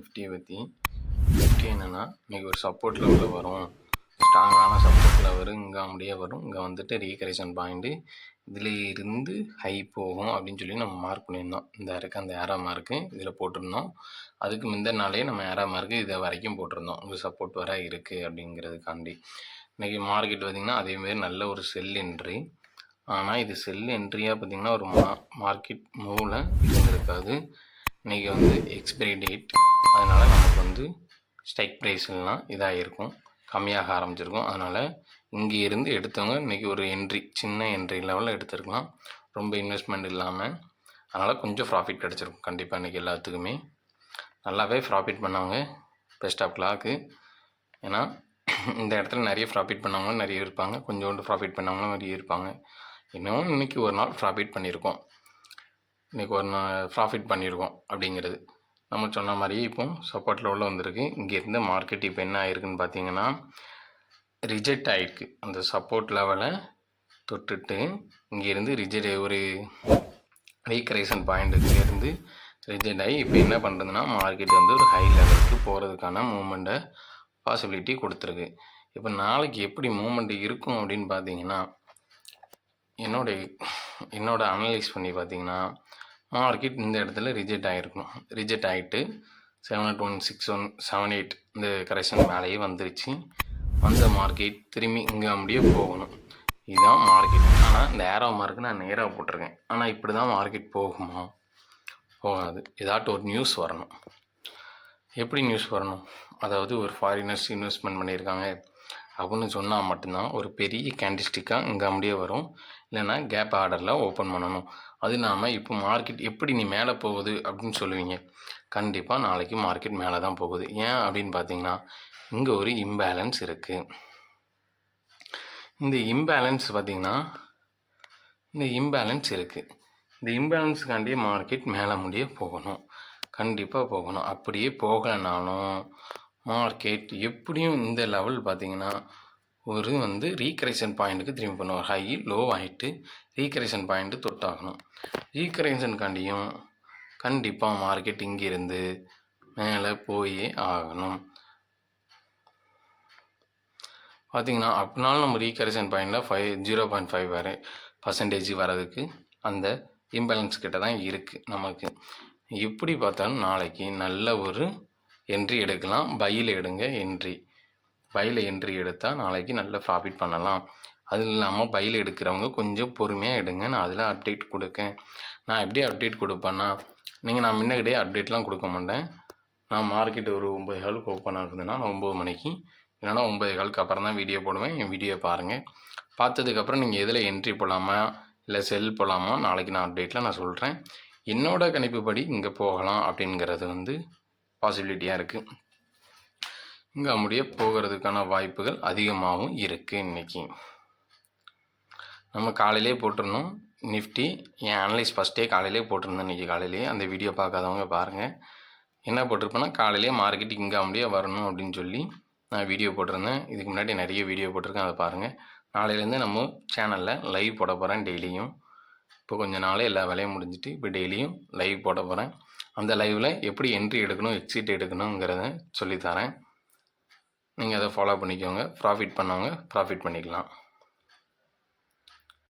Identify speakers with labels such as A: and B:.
A: நிஃப்டியை பற்றி. நிஃப்டி என்னென்னா இன்றைக்கி ஒரு சப்போர்ட் லெவலில் வரும், ஸ்ட்ராங்கான சப்போர்ட் லெவல் இங்கே அப்படியே வரும். இங்கே வந்துட்டு ரீகரெக்ஷன் பாயிண்ட்டு இதில் இருந்து ஹை போகும் அப்படின்னு சொல்லி நம்ம மார்க் பண்ணியிருந்தோம். இந்த இருக்க அந்த ஏரோ மார்க்கு இதில் போட்டிருந்தோம். அதுக்கு முந்தின நாளே நம்ம ஏரோ மார்க்கு இதை வரைக்கும் போட்டிருந்தோம், இங்கே சப்போர்ட் வர இருக்குது அப்படிங்கிறதுக்காண்டி. இன்றைக்கி மார்க்கெட் பார்த்திங்கன்னா அதேமாரி நல்ல ஒரு செல் என்ட்ரி. ஆனால் இது செல் என்ட்ரியாக பார்த்திங்கன்னா ஒரு மார்க்கெட் மூவில் இருந்திருக்காது. இன்றைக்கி வந்து எக்ஸ்பைரி டேட், அதனால் நமக்கு வந்து ஸ்ட்ரைக் ப்ரைஸ்லாம் இதாக இருக்கும், கம்மியாக ஆரம்பிச்சிருக்கும். அதனால் இங்கே இருந்து எடுத்தவங்க இன்றைக்கி ஒரு என்ட்ரி, சின்ன என்ட்ரி லெவலில் எடுத்துருக்கலாம், ரொம்ப இன்வெஸ்ட்மெண்ட் இல்லாமல். அதனால் கொஞ்சம் ப்ராஃபிட் கிடச்சிருக்கும் கண்டிப்பாக. இன்றைக்கி எல்லாத்துக்குமே நல்லாவே ப்ராஃபிட் பண்ணாங்க. Best of luck. ஏன்னா இந்த இடத்துல நிறைய ப்ராஃபிட் பண்ணவங்களும் நிறைய இருப்பாங்க, கொஞ்சோண்டு ப்ராஃபிட் பண்ணவங்களும் நிறைய இருப்பாங்க. இன்னும் இன்றைக்கி ஒரு நாள் ப்ராஃபிட் பண்ணியிருக்கோம், இன்றைக்கி ஒரு நாள் ப்ராஃபிட் பண்ணியிருக்கோம் அப்படிங்கிறது நம்ம சொன்ன மாதிரியே இப்போ சப்போர்ட் லெவலில் வந்திருக்கு. இங்கே இருந்த மார்க்கெட் இப்போ என்ன ஆயிருக்குன்னு பார்த்தீங்கன்னா ரிஜெக்ட் ஆகிருக்கு. அந்த சப்போர்ட் லெவலை தொட்டுட்டு இங்கேருந்து ரிஜெக்ட் ஒரு ரீகரெக்ஷன் பாயிண்ட்டுலேருந்து ரிஜெக்ட் ஆகி இப்போ என்ன பண்ணுறதுன்னா மார்க்கெட் வந்து ஒரு ஹை லெவலுக்கு போகிறதுக்கான மூமெண்ட்டை பாசிபிலிட்டி கொடுத்துருக்கு. இப்போ நாளைக்கு எப்படி மூமெண்ட் இருக்கும் அப்படின்னு பார்த்தீங்கன்னா என்னோட அனலைஸ் பண்ணி பார்த்தீங்கன்னா மார்க்கெட் இந்த இடத்துல ரிஜெக்ட் ஆகிருக்கணும். ரிஜெக்ட் ஆகிட்டு 7816178 இந்த கரெக்ஷன் மேலேயே வந்துருச்சு. அந்த மார்க்கெட் திரும்பி இங்கே அப்படியே போகணும். இதுதான் மார்க்கெட். ஆனால் இந்த ஏரோ மார்க்கு நான் நேராக போட்டிருக்கேன். ஆனால் இப்படி தான் மார்க்கெட் போகுமா? போகாது. ஏதாட்டும் ஒரு நியூஸ் வரணும். எப்படி நியூஸ் வரணும்? அதாவது ஒரு ஃபாரினர்ஸ் இன்வெஸ்ட்மெண்ட் பண்ணியிருக்காங்க அப்படின்னு சொன்னால் மட்டும்தான் ஒரு பெரிய கேண்டிஸ்டிக்காக இங்கே அப்படியே வரும், இல்லைன்னா கேப் ஆர்டரில் ஓப்பன் பண்ணணும். அது இல்லாமல் இப்போ மார்க்கெட் எப்படி நீ மேலே போகுது அப்படின்னு சொல்லுவீங்க. கண்டிப்பாக நாளைக்கு மார்க்கெட் மேலே தான் போகுது. ஏன் அப்படின்னு பார்த்தீங்கன்னா இங்கே ஒரு இம்பேலன்ஸ் இருக்குது. இந்த இம்பேலன்ஸ் பார்த்திங்கன்னா இந்த இம்பேலன்ஸ் இருக்குது. இந்த இம்பேலன்ஸுக்காண்டியே மார்க்கெட் மேலே முடிய போகணும், கண்டிப்பாக போகணும். அப்படியே போகலைனாலும் மார்க்கெட் எப்படியும் இந்த லெவல் பார்த்திங்கன்னா ஒரு வந்து ரீகரெக்ஷன் பாயிண்ட்டுக்கு திரும்பி பண்ணுவோம். ஹை லோ ஆகிட்டு ரீகரெக்ஷன் பாயிண்ட்டு தொட்டாகணும். ரீகரெக்ஷனுக்காண்டியும் கண்டிப்பாக மார்க்கெட் இங்கிருந்து மேலே போயே ஆகணும். பார்த்திங்கன்னா அப்படினாலும் நம்ம ரீகரெக்ஷன் பாயிண்டில் 0.5 வரை % வரதுக்கு அந்த இம்பேலன்ஸ் கிட்ட தான் இருக்குது நமக்கு. எப்படி பார்த்தாலும் நாளைக்கு நல்ல ஒரு என்ட்ரி எடுக்கலாம். பையில் எடுங்க என்ட்ரி. பையில் என்ட்ரி எடுத்தால் நாளைக்கு நல்ல ப்ராஃபிட் பண்ணலாம். அது இல்லாமல் பையில் எடுக்கிறவங்க கொஞ்சம் பொறுமையாக எடுங்க. நான் அதில் அப்டேட் கொடுக்கேன். நான் எப்படி அப்டேட் கொடுப்பேன்னா நான் முன்னாடியே அப்டேட்லாம் கொடுக்க மாட்டேன். நான் மார்க்கெட் ஒரு 9:15 ஓப்பன் ஆகுதுன்னா நான் 9 மணிக்கு இல்லைனா 9:15 அப்புறம் தான் வீடியோ போடுவேன். என் வீடியோ பாருங்கள். பார்த்ததுக்கப்புறம் நீங்கள் எதில் என்ட்ரி போடலாமா இல்லை செல் போடலாமா நாளைக்கு நான் அப்டேட்டில் நான் சொல்கிறேன். என்னோடய கணிப்புப்படி இங்கே போகலாம் அப்படிங்கிறது வந்து பாசிபிலிட்டியாக இருக்குது. இங்கே அப்படியே போகிறதுக்கான வாய்ப்புகள் அதிகமாகவும் இருக்குது. இன்றைக்கி நம்ம காலையிலே போட்டிருந்தோம் நிஃப்டி. என் அனலைஸ் ஃபஸ்ட்டே காலையிலே போட்டிருந்தேன். இன்றைக்கி காலையிலே அந்த வீடியோ பார்க்காதவங்க பாருங்கள். என்ன போட்டிருப்பேன்னா காலையிலே மார்க்கெட் இங்கே அப்படியே வரணும் அப்படின்னு சொல்லி நான் வீடியோ போட்டிருந்தேன். இதுக்கு முன்னாடி நிறைய வீடியோ போட்டிருக்கேன், அதை பாருங்கள். நாளையிலேருந்து நம்ம சேனலில் லைவ் போட போகிறேன் டெய்லியும். இப்போ கொஞ்ச நாளே எல்லா வேலையும் முடிஞ்சிட்டு இப்போ டெய்லியும் லைவ் போட போகிறேன். அந்த லைவில் எப்படி என்ட்ரி எடுக்கணும் எக்ஸிட் எடுக்கணுங்கிறத சொல்லித்தரேன். நீங்கள் அதை ஃபாலோ பண்ணிக்கோங்க. ப்ராஃபிட் பண்ணவங்க ப்ராஃபிட் பண்ணிக்கலாம்.